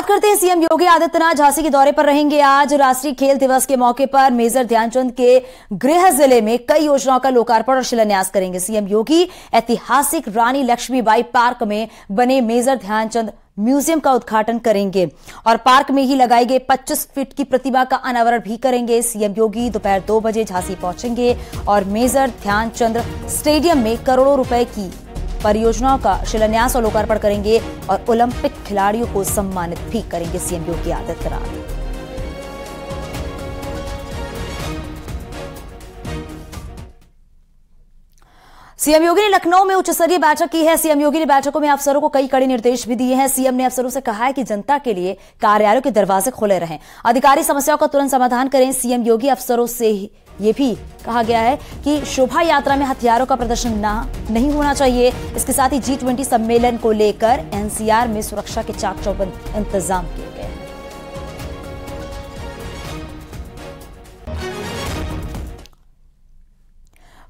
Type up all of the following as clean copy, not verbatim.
करते हैं सीएम योगी आदित्यनाथ झांसी के दौरे पर रहेंगे। आज राष्ट्रीय खेल दिवस के मौके पर मेजर ध्यानचंद के गृह जिले में कई योजनाओं का लोकार्पण और शिलान्यास करेंगे। सीएम योगी ऐतिहासिक रानी लक्ष्मीबाई पार्क में बने मेजर ध्यानचंद म्यूजियम का उद्घाटन करेंगे और पार्क में ही लगाई गई 25 फीट की प्रतिमा का अनावरण भी करेंगे। सीएम योगी दोपहर 2 बजे झांसी पहुंचेंगे और मेजर ध्यानचंद स्टेडियम में करोड़ों रुपए की परियोजनाओं का शिलान्यास और लोकार्पण करेंगे और ओलंपिक खिलाड़ियों को सम्मानित भी करेंगे सीएम योगी आदित्यनाथ। सीएम योगी ने लखनऊ में उच्च स्तरीय बैठक की है। सीएम योगी ने बैठकों में अफसरों को कई कड़े निर्देश भी दिए हैं। सीएम ने अफसरों से कहा है कि जनता के लिए कार्यालयों के दरवाजे खुले रहें, अधिकारी समस्याओं का तुरंत समाधान करें। सीएम योगी अफसरों से ये भी कहा गया है कि शोभा यात्रा में हथियारों का प्रदर्शन नहीं होना चाहिए। इसके साथ ही G20 सम्मेलन को लेकर एनसीआर में सुरक्षा के चाक चौबंद इंतजाम किए गए हैं।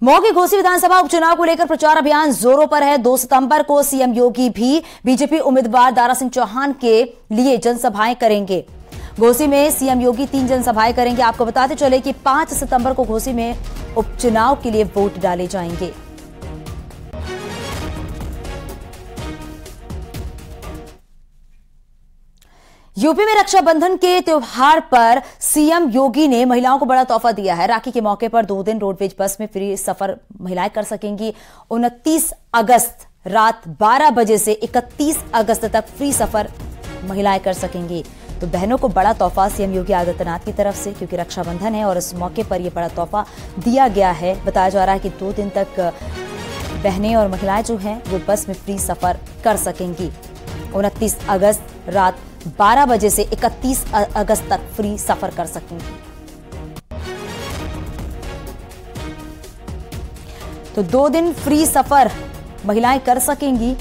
मऊ की घोसी विधानसभा उपचुनाव को लेकर प्रचार अभियान जोरों पर है। 2 सितंबर को सीएम योगी भी बीजेपी उम्मीदवार दारा सिंह चौहान के लिए जनसभाएं करेंगे। घोसी में सीएम योगी 3 जनसभाएं करेंगे। आपको बताते चले कि 5 सितंबर को घोसी में उपचुनाव के लिए वोट डाले जाएंगे। यूपी में रक्षाबंधन के त्योहार पर सीएम योगी ने महिलाओं को बड़ा तोहफा दिया है। राखी के मौके पर 2 दिन रोडवेज बस में फ्री सफर महिलाएं कर सकेंगी। 29 अगस्त रात 12 बजे से 31 अगस्त तक फ्री सफर महिलाएं कर सकेंगी। तो बहनों को बड़ा तोहफा सीएम योगी आदित्यनाथ की तरफ से, क्योंकि रक्षाबंधन है और इस मौके पर यह बड़ा तोहफा दिया गया है। बताया जा रहा है कि 2 दिन तक बहनें और महिलाएं जो हैं वो बस में फ्री सफर कर सकेंगी। 29 अगस्त रात 12 बजे से 31 अगस्त तक फ्री सफर कर सकेंगी। तो 2 दिन फ्री सफर महिलाएं कर सकेंगी।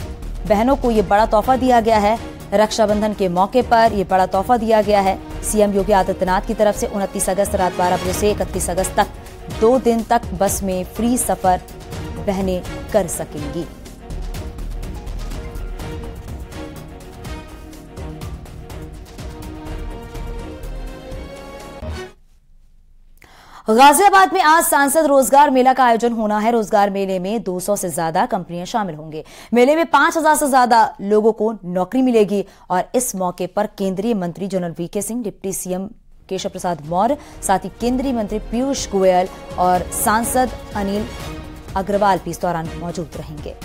बहनों को यह बड़ा तोहफा दिया गया है। रक्षाबंधन के मौके पर यह बड़ा तोहफा दिया गया है सीएम योगी आदित्यनाथ की तरफ से। 29 अगस्त रात 12 बजे से 31 अगस्त तक 2 दिन तक बस में फ्री सफर बहनें कर सकेंगी। गाजियाबाद में आज सांसद रोजगार मेला का आयोजन होना है। रोजगार मेले में 200 से ज्यादा कंपनियां शामिल होंगे। मेले में 5000 से ज्यादा लोगों को नौकरी मिलेगी और इस मौके पर केंद्रीय मंत्री general VK Singh, deputy CM Keshav Prasad Maurya, साथ ही केंद्रीय मंत्री पीयूष गोयल और सांसद अनिल अग्रवाल भी इस दौरान मौजूद रहेंगे।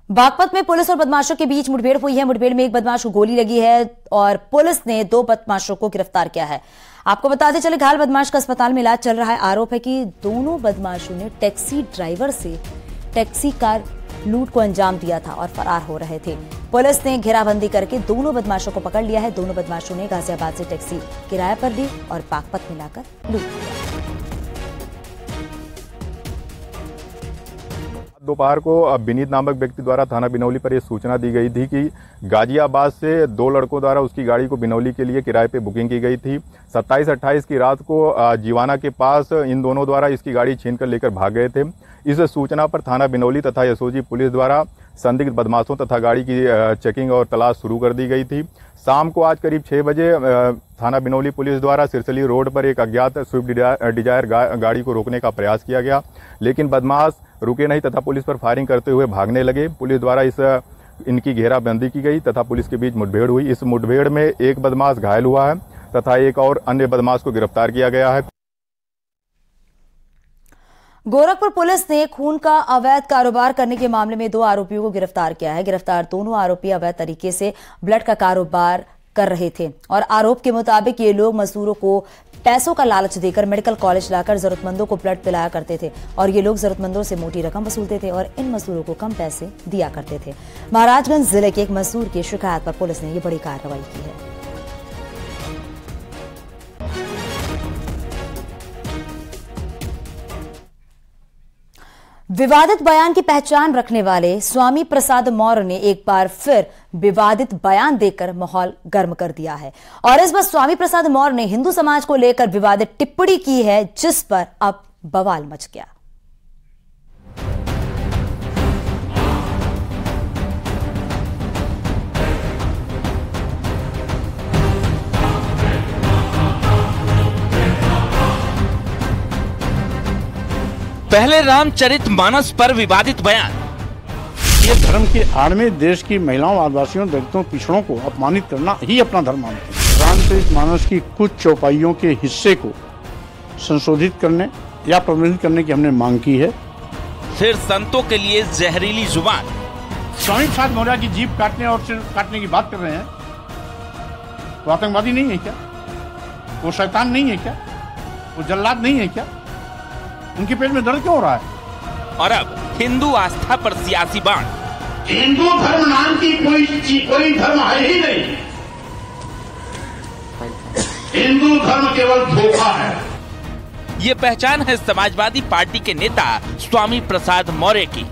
बागपत में पुलिस और बदमाशों के बीच मुठभेड़ हुई है। मुठभेड़ में एक बदमाश को गोली लगी है और पुलिस ने 2 बदमाशों को गिरफ्तार किया है। आपको बताते चले घायल बदमाश का अस्पताल में इलाज चल रहा है। आरोप है कि दोनों बदमाशों ने टैक्सी ड्राइवर से टैक्सी कार लूट को अंजाम दिया था और फरार हो रहे थे। पुलिस ने घेराबंदी करके दोनों बदमाशों को पकड़ लिया है। दोनों बदमाशों ने गाजियाबाद से टैक्सी किराए पर ली और बागपत में लाकर लूट लिया। दोपहर को विनीत नामक व्यक्ति द्वारा थाना बिनौली पर यह सूचना दी गई थी कि गाजियाबाद से 2 लड़कों द्वारा उसकी गाड़ी को बिनौली के लिए किराए पे बुकिंग की गई थी। 27-28 की रात को जीवाना के पास इन दोनों द्वारा इसकी गाड़ी छीनकर लेकर भाग गए थे। इस सूचना पर थाना बिनौली तथा एसओजी पुलिस द्वारा संदिग्ध बदमाशों तथा गाड़ी की चेकिंग और तलाश शुरू कर दी गई थी। शाम को आज करीब 6 बजे थाना बिनौली पुलिस द्वारा सिरसली रोड पर एक अज्ञात स्विफ्ट डिजायर गाड़ी को रोकने का प्रयास किया गया, लेकिन बदमाश रुके नहीं तथा पुलिस पर फायरिंग करते हुए भागने लगे। पुलिस द्वारा इनकी घेराबंदी की गई तथा पुलिस के बीच मुठभेड़ हुई। इस मुठभेड़ में एक बदमाश घायल हुआ है तथा एक और अन्य बदमाश को गिरफ्तार किया गया है। गोरखपुर पुलिस ने खून का अवैध कारोबार करने के मामले में 2 आरोपियों को गिरफ्तार किया है। गिरफ्तार दोनों आरोपी अवैध तरीके से ब्लड का कारोबार कर रहे थे और आरोप के मुताबिक ये लोग मजदूरों को पैसों का लालच देकर मेडिकल कॉलेज लाकर जरूरतमंदों को ब्लड पिलाया करते थे और ये लोग जरूरतमंदों से मोटी रकम वसूलते थे और इन मजदूरों को कम पैसे दिया करते थे। महाराजगंज जिले के एक मजदूर की शिकायत पर पुलिस ने ये बड़ी कार्रवाई की है। विवादित बयान की पहचान रखने वाले स्वामी प्रसाद मौर्य ने एक बार फिर विवादित बयान देकर माहौल गर्म कर दिया है और इस बार स्वामी प्रसाद मौर्य ने हिंदू समाज को लेकर विवादित टिप्पणी की है, जिस पर अब बवाल मच गया। पहले रामचरितमानस पर विवादित बयान। ये धर्म के आड़ में देश की महिलाओं, आदिवासियों, दलितों, पिछड़ों को अपमानित करना ही अपना धर्म मानते हैं। रामचरितमानस की कुछ चौपाइयों के हिस्से को संशोधित करने या प्रतिबंधित करने की हमने मांग की है। फिर संतों के लिए जहरीली जुबान। स्वामी प्रसाद मौर्य की जीभ काटने और सिर काटने की बात कर रहे हैं, वो आतंकवादी नहीं है क्या? वो शैतान नहीं है क्या? वो जल्लाद नहीं है क्या? उनके पेट में दर्द क्यों हो रहा है? और अब हिंदू आस्था पर सियासी बाण। हिंदू धर्म नाम की कोई धर्म है ही नहीं। हिंदू धर्म केवल धोखा है। ये पहचान है समाजवादी पार्टी के नेता स्वामी प्रसाद मौर्य की।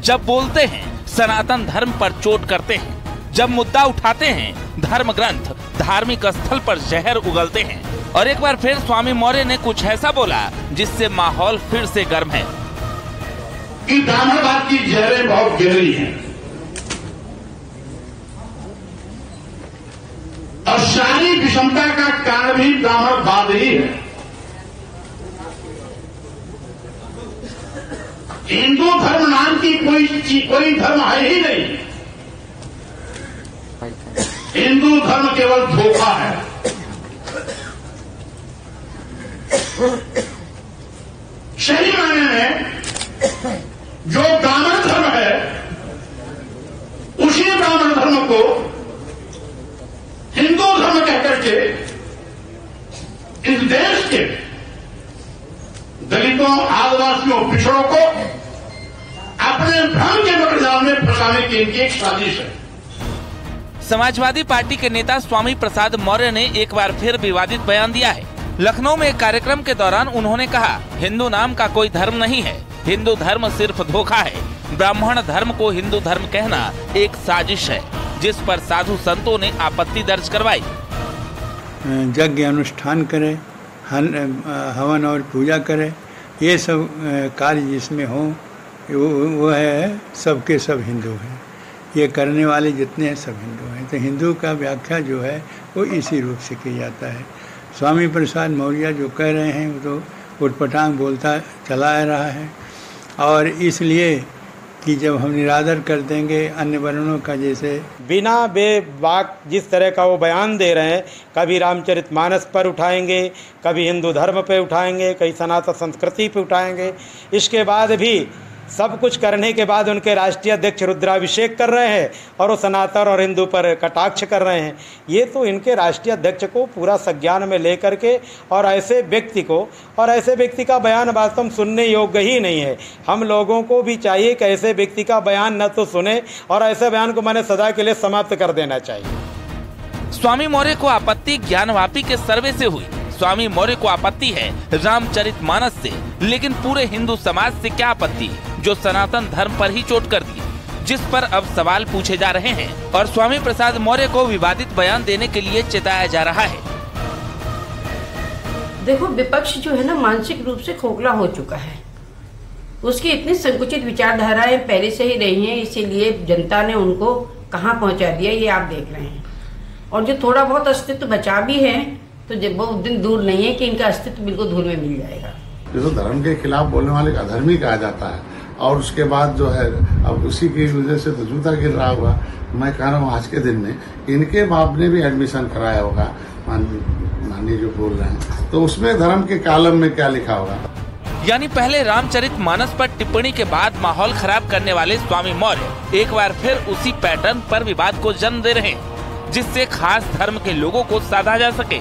जब बोलते हैं सनातन धर्म पर चोट करते हैं, जब मुद्दा उठाते हैं धर्म ग्रंथ, धार्मिक स्थल पर जहर उगलते हैं। और एक बार फिर स्वामी मौर्य ने कुछ ऐसा बोला जिससे माहौल फिर से गर्म है। कि ब्राह्मणवाद की जहरें बहुत गहरी हैं और सारी विषमता का कारण भी ब्राह्मणवाद ही है। हिंदू धर्म नाम की कोई धर्म है ही नहीं। हिंदू धर्म केवल धोखा है। सही मायने में जो ब्राह्मण धर्म है, उसी ब्राह्मण धर्म को हिंदू धर्म कहकर के इस देश के दलितों, आदिवासियों, पिछड़ों को अपने भ्रम के मकड़जाल में फंसाने की इनकी एक साजिश है। समाजवादी पार्टी के नेता स्वामी प्रसाद मौर्य ने एक बार फिर विवादित बयान दिया है। लखनऊ में एक कार्यक्रम के दौरान उन्होंने कहा, हिंदू नाम का कोई धर्म नहीं है, हिंदू धर्म सिर्फ धोखा है। ब्राह्मण धर्म को हिंदू धर्म कहना एक साजिश है, जिस पर साधु संतों ने आपत्ति दर्ज करवाई। यज्ञ अनुष्ठान करे, हवन और पूजा करे, ये सब कार्य जिसमें हो वो है सबके सब हिंदू हैं। ये करने वाले जितने हैं सब हिंदू हैं। तो हिंदू का व्याख्या जो है वो इसी रूप से किया जाता है। स्वामी प्रसाद मौर्य जो कह रहे हैं वो तो उटपटांग बोलता चला आ रहा है। और इसलिए कि जब हम निरादर कर देंगे अन्य वर्णों का, जैसे बिना बेबाक जिस तरह का वो बयान दे रहे हैं, कभी रामचरितमानस पर उठाएंगे, कभी हिंदू धर्म पे उठाएंगे, कहीं सनातन संस्कृति पे उठाएंगे। इसके बाद भी सब कुछ करने के बाद उनके राष्ट्रीय अध्यक्ष रुद्राभिषेक कर रहे हैं और वो सनातन और हिंदू पर कटाक्ष कर रहे हैं। ये तो इनके राष्ट्रीय अध्यक्ष को पूरा संज्ञान में लेकर के और ऐसे व्यक्ति का बयान वास्तव में सुनने योग्य ही नहीं है। हम लोगों को भी चाहिए कि ऐसे व्यक्ति का बयान न तो सुने और ऐसे बयान को मैंने सदा के लिए समाप्त कर देना चाहिए। स्वामी मौर्य को आपत्ति ज्ञानवापी के सर्वे से हुई। स्वामी मौर्य को आपत्ति है रामचरितमानस से, लेकिन पूरे हिंदू समाज से क्या आपत्ति जो सनातन धर्म पर ही चोट कर दी, जिस पर अब सवाल पूछे जा रहे हैं और स्वामी प्रसाद मौर्य को विवादित बयान देने के लिए चिताया जा रहा है। देखो, विपक्ष जो है ना मानसिक रूप से खोखला हो चुका है। उसकी इतनी संकुचित विचारधाराएं पहले से ही रही हैं, इसीलिए जनता ने उनको कहां पहुंचा दिया ये आप देख रहे हैं। और जो थोड़ा बहुत अस्तित्व बचा भी है तो जब वो दिन दूर नहीं है कि इनका अस्तित्व बिल्कुल धूल में मिल जाएगा। जो धर्म के खिलाफ बोलने वाले का अधर्मी कहा जाता है और उसके बाद जो है अब उसी की वजह से तो जूता गिर रहा होगा। मैं कह रहा हूँ आज के दिन में इनके बाप ने भी एडमिशन कराया होगा, माननीय जो बोल रहे हैं, तो उसमें धर्म के कॉलम में क्या लिखा होगा। यानी पहले रामचरितमानस पर टिप्पणी के बाद माहौल खराब करने वाले स्वामी मौर्य एक बार फिर उसी पैटर्न पर विवाद को जन्म दे रहे हैं, जिससे खास धर्म के लोगों को साधा जा सके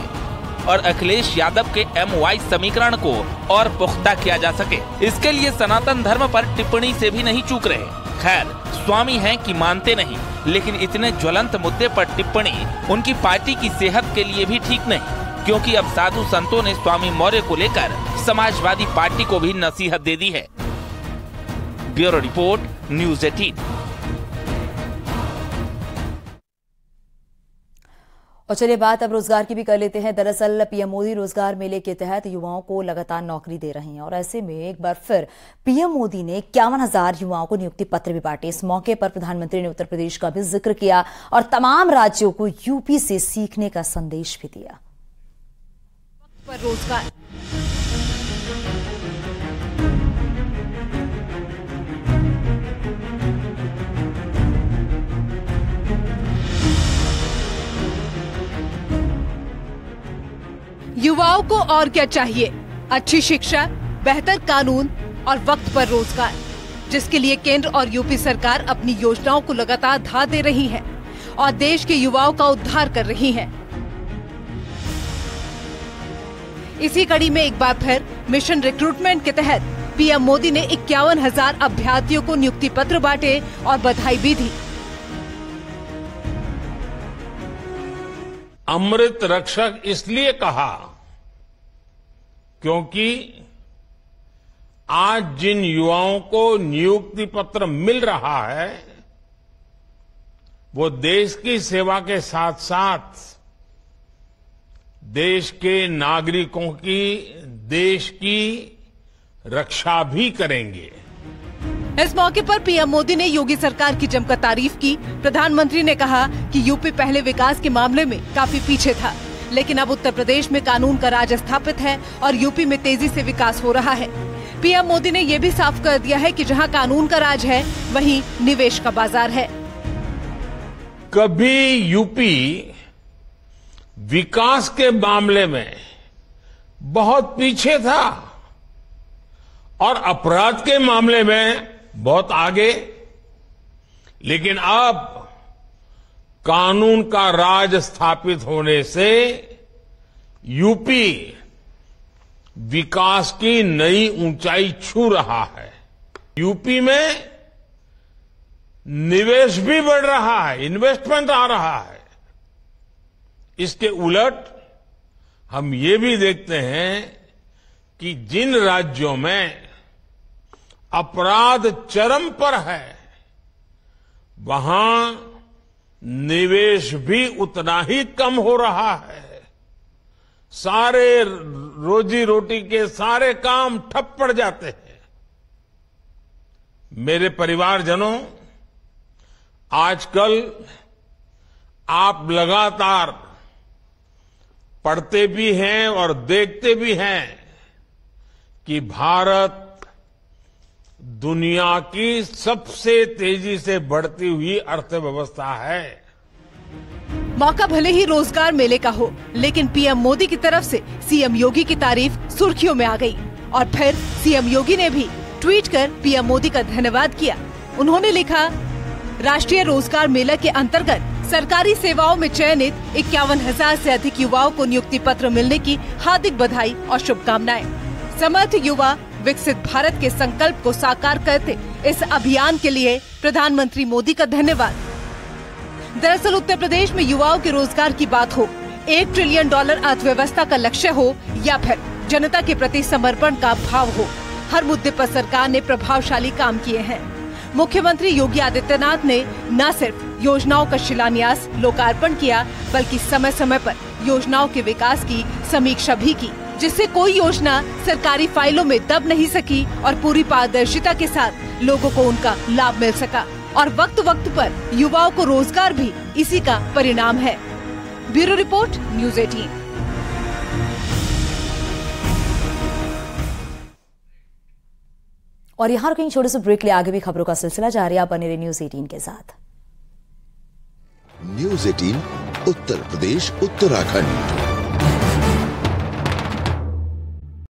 और अखिलेश यादव के MY समीकरण को और पुख्ता किया जा सके। इसके लिए सनातन धर्म पर टिप्पणी से भी नहीं चूक रहे। खैर, स्वामी हैं कि मानते नहीं, लेकिन इतने ज्वलंत मुद्दे पर टिप्पणी उनकी पार्टी की सेहत के लिए भी ठीक नहीं, क्योंकि अब साधु संतों ने स्वामी मौर्य को लेकर समाजवादी पार्टी को भी नसीहत दे दी है। Bureau report, news 18। और चलिए बात अब रोजगार की भी कर लेते हैं। दरअसल पीएम मोदी रोजगार मेले के तहत युवाओं को लगातार नौकरी दे रहे हैं और ऐसे में एक बार फिर पीएम मोदी ने 51,000 युवाओं को नियुक्ति पत्र भी बांटे। इस मौके पर प्रधानमंत्री ने उत्तर प्रदेश का भी जिक्र किया और तमाम राज्यों को यूपी से सीखने का संदेश भी दिया। युवाओं को और क्या चाहिए? अच्छी शिक्षा, बेहतर कानून और वक्त पर रोजगार, जिसके लिए केंद्र और यूपी सरकार अपनी योजनाओं को लगातार धार दे रही है और देश के युवाओं का उद्धार कर रही है। इसी कड़ी में एक बार फिर मिशन रिक्रूटमेंट के तहत पीएम मोदी ने 51,000 अभ्यर्थियों को नियुक्ति पत्र बांटे और बधाई भी दी। अमृत रक्षक इसलिए कहा क्योंकि आज जिन युवाओं को नियुक्ति पत्र मिल रहा है वो देश की सेवा के साथ साथ देश के नागरिकों की, देश की रक्षा भी करेंगे। इस मौके पर पीएम मोदी ने योगी सरकार की जमकर तारीफ की। प्रधानमंत्री ने कहा कि यूपी पहले विकास के मामले में काफी पीछे था, लेकिन अब उत्तर प्रदेश में कानून का राज स्थापित है और यूपी में तेजी से विकास हो रहा है। पीएम मोदी ने ये भी साफ कर दिया है कि जहां कानून का राज है वहीं निवेश का बाजार है। कभी यूपी विकास के मामले में बहुत पीछे था और अपराध के मामले में बहुत आगे, लेकिन अब कानून का राज स्थापित होने से यूपी विकास की नई ऊंचाई छू रहा है। यूपी में निवेश भी बढ़ रहा है, इन्वेस्टमेंट आ रहा है। इसके उलट हम ये भी देखते हैं कि जिन राज्यों में अपराध चरम पर है वहां निवेश भी उतना ही कम हो रहा है। सारे रोजी रोटी के सारे काम ठप पड़ जाते हैं। मेरे परिवारजनों, आजकल आप लगातार पढ़ते भी हैं और देखते भी हैं कि भारत दुनिया की सबसे तेजी से बढ़ती हुई अर्थव्यवस्था है। मौका भले ही रोजगार मेले का हो, लेकिन पीएम मोदी की तरफ से सीएम योगी की तारीफ सुर्खियों में आ गई और फिर सीएम योगी ने भी ट्वीट कर पीएम मोदी का धन्यवाद किया। उन्होंने लिखा, राष्ट्रीय रोजगार मेला के अंतर्गत सरकारी सेवाओं में चयनित 51,000 से अधिक युवाओं को नियुक्ति पत्र मिलने की हार्दिक बधाई और शुभकामनाएं। समर्थ युवा विकसित भारत के संकल्प को साकार करते इस अभियान के लिए प्रधानमंत्री मोदी का धन्यवाद। दरअसल उत्तर प्रदेश में युवाओं के रोजगार की बात हो, $1 ट्रिलियन अर्थव्यवस्था का लक्ष्य हो या फिर जनता के प्रति समर्पण का भाव हो, हर मुद्दे पर सरकार ने प्रभावशाली काम किए हैं। मुख्यमंत्री योगी आदित्यनाथ ने न सिर्फ योजनाओं का शिलान्यास, लोकार्पण किया, बल्कि समय समय पर योजनाओं के विकास की समीक्षा भी की, जिससे कोई योजना सरकारी फाइलों में दब नहीं सकी और पूरी पारदर्शिता के साथ लोगों को उनका लाभ मिल सका। और वक्त वक्त पर युवाओं को रोजगार भी इसी का परिणाम है। Bureau report, news 18। और यहाँ रुकेंगे छोटे से ब्रेक ले, आगे भी खबरों का सिलसिला जारी है। आप बने रहिए न्यूज़ 18 के साथ। न्यूज़ 18 उत्तर प्रदेश उत्तराखंड।